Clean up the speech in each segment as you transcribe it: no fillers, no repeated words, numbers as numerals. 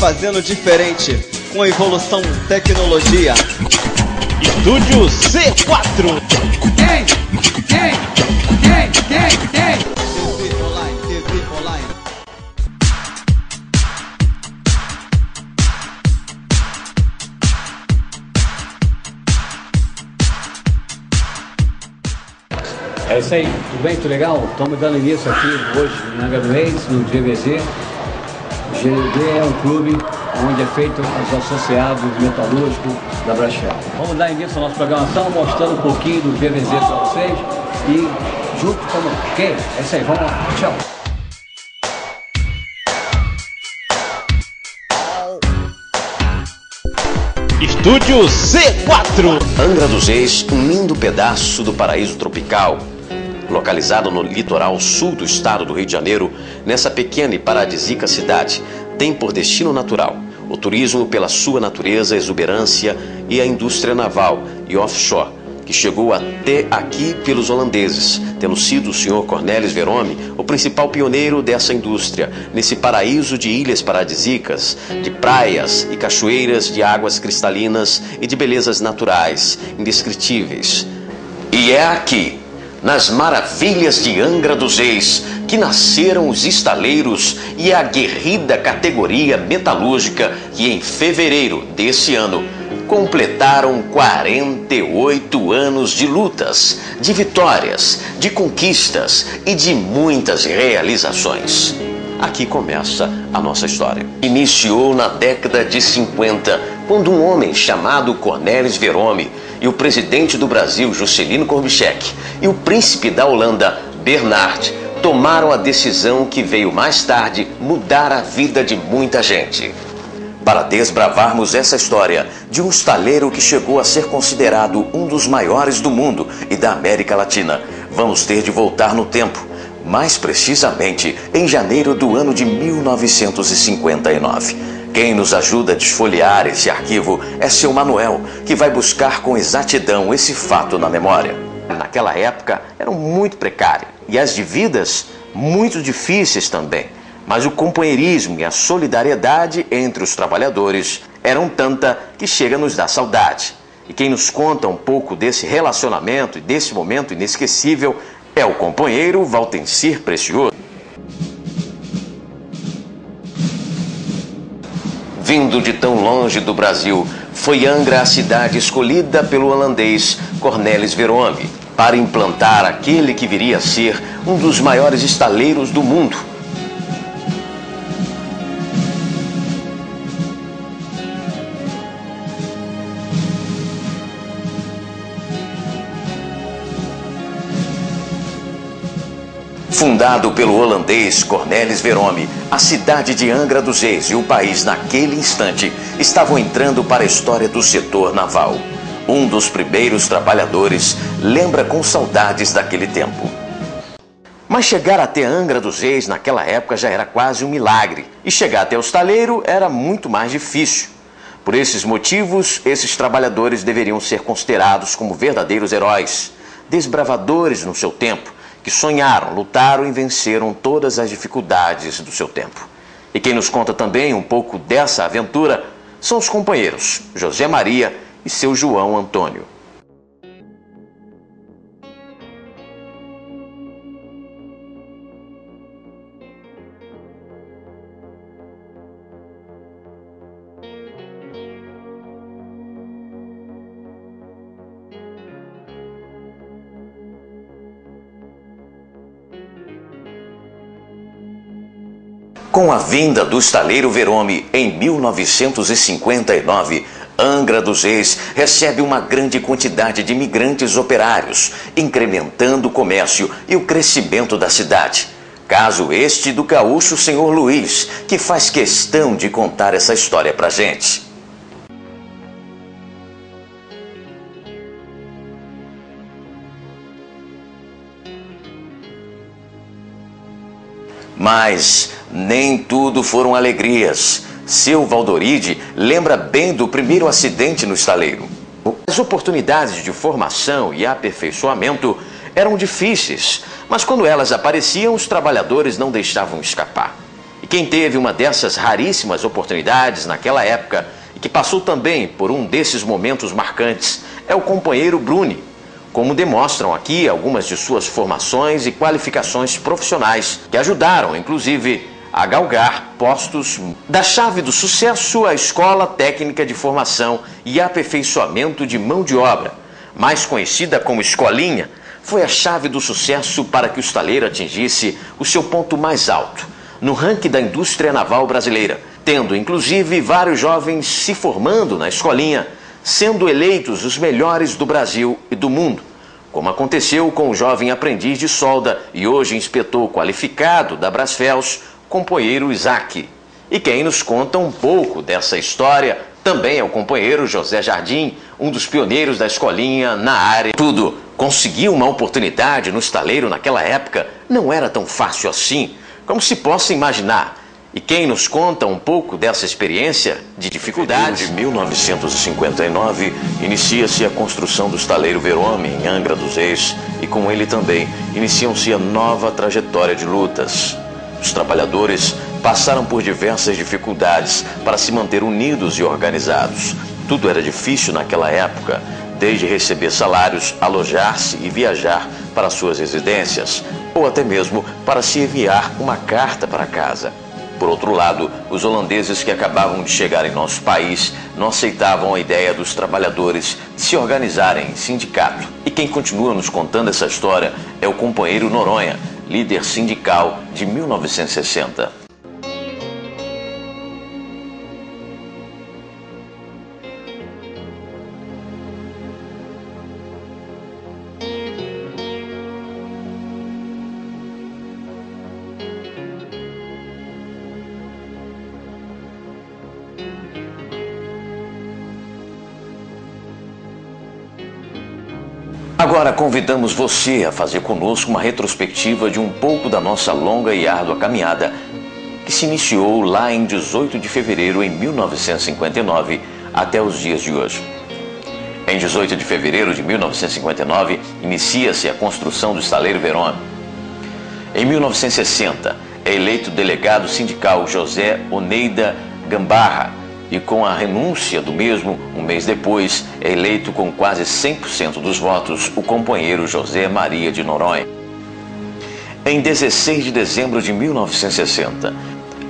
fazendo diferente, com a evolução tecnologia. Estúdio C4. TV online, TV online. É isso aí, tudo bem, tudo legal? Estamos dando início aqui hoje em Angra dos Reis, no GVZ. O GVZ é um clube onde é feito os associados metalúrgicos da Brachel. Vamos dar início à nossa programação, mostrando um pouquinho do GVZ para vocês e junto com quem? É isso aí, vamos lá, tchau! Estúdio C4. Angra dos Reis, um lindo pedaço do paraíso tropical, localizado no litoral sul do estado do Rio de Janeiro. Nessa pequena e paradisíaca cidade, tem por destino natural o turismo pela sua natureza, exuberância e a indústria naval e offshore, que chegou até aqui pelos holandeses, tendo sido o Sr. Cornelis Verome o principal pioneiro dessa indústria, nesse paraíso de ilhas paradisíacas, de praias e cachoeiras, de águas cristalinas e de belezas naturais indescritíveis. E é aqui, nas maravilhas de Angra dos Reis, que nasceram os estaleiros e a aguerrida categoria metalúrgica que em fevereiro desse ano completaram 48 anos de lutas, de vitórias, de conquistas e de muitas realizações. Aqui começa a nossa história. Iniciou na década de 50, quando um homem chamado Cornelis Verome e o presidente do Brasil, Juscelino Kubitschek, e o príncipe da Holanda, Bernard, tomaram a decisão que veio mais tarde mudar a vida de muita gente. Para desbravarmos essa história de um estaleiro que chegou a ser considerado um dos maiores do mundo e da América Latina, vamos ter de voltar no tempo, mais precisamente em janeiro do ano de 1959. Quem nos ajuda a desfolhear esse arquivo é seu Manuel, que vai buscar com exatidão esse fato na memória. Naquela época eram muito precárias e as dívidas muito difíceis também. Mas o companheirismo e a solidariedade entre os trabalhadores eram tanta que chega a nos dar saudade. E quem nos conta um pouco desse relacionamento e desse momento inesquecível é o companheiro Valtencir Precioso. Vindo de tão longe do Brasil, foi Angra a cidade escolhida pelo holandês Cornelis Verome para implantar aquele que viria a ser um dos maiores estaleiros do mundo. Fundado pelo holandês Cornelis Verome, a cidade de Angra dos Reis e o país naquele instante estavam entrando para a história do setor naval. Um dos primeiros trabalhadores lembra com saudades daquele tempo. Mas chegar até Angra dos Reis naquela época já era quase um milagre, e chegar até o estaleiro era muito mais difícil. Por esses motivos, esses trabalhadores deveriam ser considerados como verdadeiros heróis, desbravadores no seu tempo, que sonharam, lutaram e venceram todas as dificuldades do seu tempo. E quem nos conta também um pouco dessa aventura são os companheiros José Maria e seu João Antônio. Com a vinda do estaleiro Verome em 1959, Angra dos Reis recebe uma grande quantidade de imigrantes operários, incrementando o comércio e o crescimento da cidade. Caso este do gaúcho Senhor Luiz, que faz questão de contar essa história pra gente. Mas nem tudo foram alegrias. Seu Valdoride lembra bem do primeiro acidente no estaleiro. As oportunidades de formação e aperfeiçoamento eram difíceis, mas quando elas apareciam, os trabalhadores não deixavam escapar. E E quem teve uma dessas raríssimas oportunidades naquela época e que passou também por um desses momentos marcantes é o companheiro Bruni, como demonstram aqui algumas de suas formações e qualificações profissionais que ajudaram, inclusive, a galgar postos da chave do sucesso à Escola Técnica de Formação e Aperfeiçoamento de Mão de Obra, mais conhecida como Escolinha. Foi a chave do sucesso para que o estaleiro atingisse o seu ponto mais alto no ranking da indústria naval brasileira, tendo inclusive vários jovens se formando na Escolinha, sendo eleitos os melhores do Brasil e do mundo, como aconteceu com o jovem aprendiz de solda e hoje inspetor qualificado da Brasfels, companheiro Isaac. E quem nos conta um pouco dessa história também é o companheiro José Jardim, um dos pioneiros da Escolinha na área. Tudo, conseguir uma oportunidade no estaleiro naquela época não era tão fácil assim, como se possa imaginar. E quem nos conta um pouco dessa experiência de dificuldade? Em 1959, inicia-se a construção do estaleiro Verome em Angra dos Reis e com ele também iniciam-se a nova trajetória de lutas. Os trabalhadores passaram por diversas dificuldades para se manter unidos e organizados. Tudo era difícil naquela época, desde receber salários, alojar-se e viajar para suas residências, ou até mesmo para se enviar uma carta para casa. Por outro lado, os holandeses que acabavam de chegar em nosso país não aceitavam a ideia dos trabalhadores de se organizarem em sindicato. E quem continua nos contando essa história é o companheiro Noronha, líder sindical de 1960. Agora convidamos você a fazer conosco uma retrospectiva de um pouco da nossa longa e árdua caminhada que se iniciou lá em 18 de fevereiro de 1959 até os dias de hoje. Em 18 de fevereiro de 1959, inicia-se a construção do estaleiro Verome. Em 1960, é eleito delegado sindical José Oneida Gambarra, e com a renúncia do mesmo, um mês depois, é eleito com quase 100% dos votos o companheiro José Maria de Noronha. Em 16 de dezembro de 1960,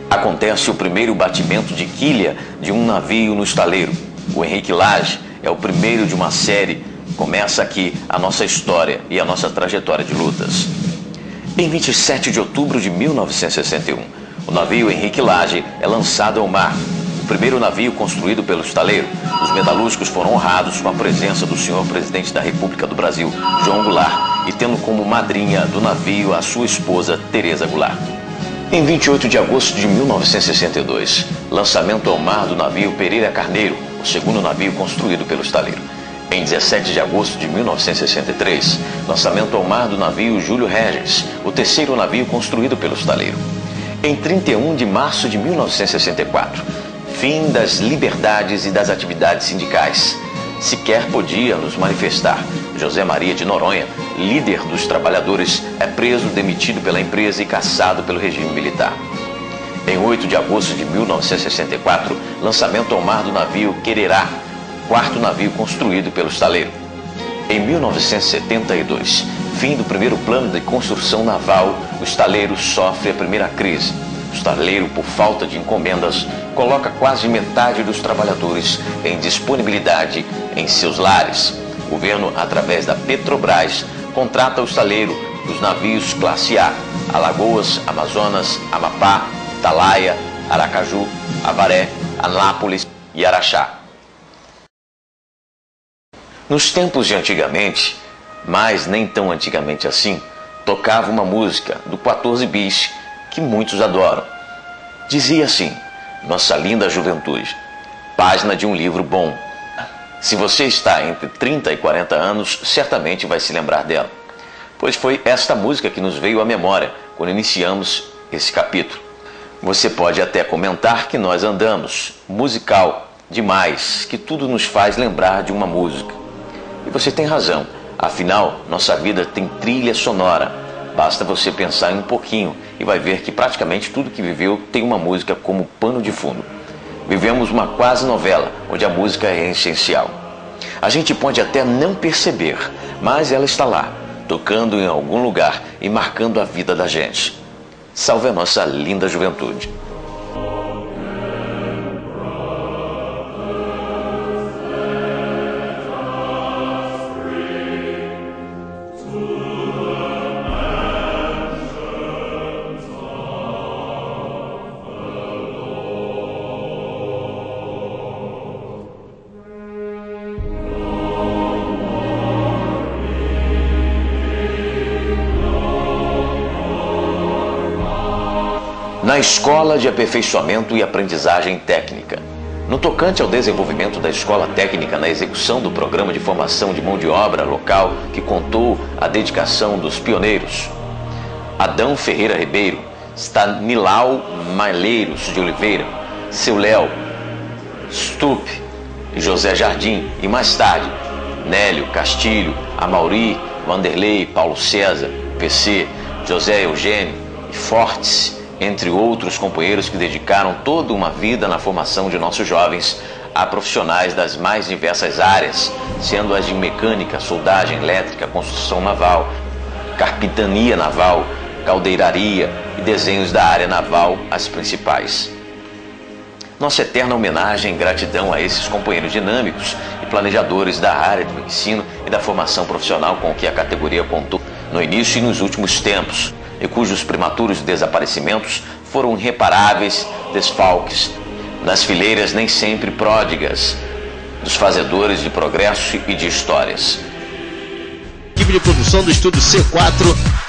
acontece o primeiro batimento de quilha de um navio no estaleiro. O Henrique Lage é o primeiro de uma série. Começa aqui a nossa história e a nossa trajetória de lutas. Em 27 de outubro de 1961, o navio Henrique Lage é lançado ao mar. O primeiro navio construído pelo estaleiro. Os metalúrgicos foram honrados com a presença do senhor presidente da República do Brasil, João Goulart, e tendo como madrinha do navio a sua esposa, Tereza Goulart. Em 28 de agosto de 1962, lançamento ao mar do navio Pereira Carneiro, o segundo navio construído pelo estaleiro. Em 17 de agosto de 1963, lançamento ao mar do navio Júlio Regens, o terceiro navio construído pelo estaleiro. Em 31 de março de 1964, fim das liberdades e das atividades sindicais. Sequer podia nos manifestar. José Maria de Noronha, líder dos trabalhadores, é preso, demitido pela empresa e cassado pelo regime militar. Em 8 de agosto de 1964, lançamento ao mar do navio Quererá, quarto navio construído pelo estaleiro. Em 1972, fim do primeiro plano de construção naval, o estaleiro sofre a primeira crise. O estaleiro, por falta de encomendas, coloca quase metade dos trabalhadores em disponibilidade em seus lares. O governo, através da Petrobras, contrata o estaleiro dos navios classe A, Alagoas, Amazonas, Amapá, Atalaia, Aracaju, Avaré, Anápolis e Araxá. Nos tempos de antigamente, mas nem tão antigamente assim, tocava uma música do 14 Bis que muitos adoram. Dizia assim: nossa linda juventude, página de um livro bom. Se você está entre 30 e 40 anos, certamente vai se lembrar dela, pois foi esta música que nos veio à memória quando iniciamos esse capítulo. Você pode até comentar que nós andamos musical demais, que tudo nos faz lembrar de uma música. E você tem razão, afinal, nossa vida tem trilha sonora, Basta você pensar em um pouquinho e vai ver que praticamente tudo que viveu tem uma música como pano de fundo. Vivemos uma quase novela, onde a música é essencial. A gente pode até não perceber, mas ela está lá, tocando em algum lugar e marcando a vida da gente. Salve a nossa linda juventude. Na Escola de Aperfeiçoamento e Aprendizagem Técnica. No tocante ao desenvolvimento da escola técnica na execução do programa de formação de mão de obra local que contou a dedicação dos pioneiros Adão Ferreira Ribeiro, Stanilau Malheiros de Oliveira, Seu Léo Stup e José Jardim, e mais tarde Nélio Castilho, Amauri, Vanderlei, Paulo César, PC, José Eugênio e Fortes, entre outros companheiros que dedicaram toda uma vida na formação de nossos jovens a profissionais das mais diversas áreas, sendo as de mecânica, soldagem elétrica, construção naval, carpintania naval, caldeiraria e desenhos da área naval as principais. Nossa eterna homenagem e gratidão a esses companheiros dinâmicos e planejadores da área do ensino e da formação profissional com que a categoria contou no início e nos últimos tempos, e cujos prematuros desaparecimentos foram irreparáveis desfalques nas fileiras nem sempre pródigas dos fazedores de progresso e de histórias. Equipe de produção do Estúdio C4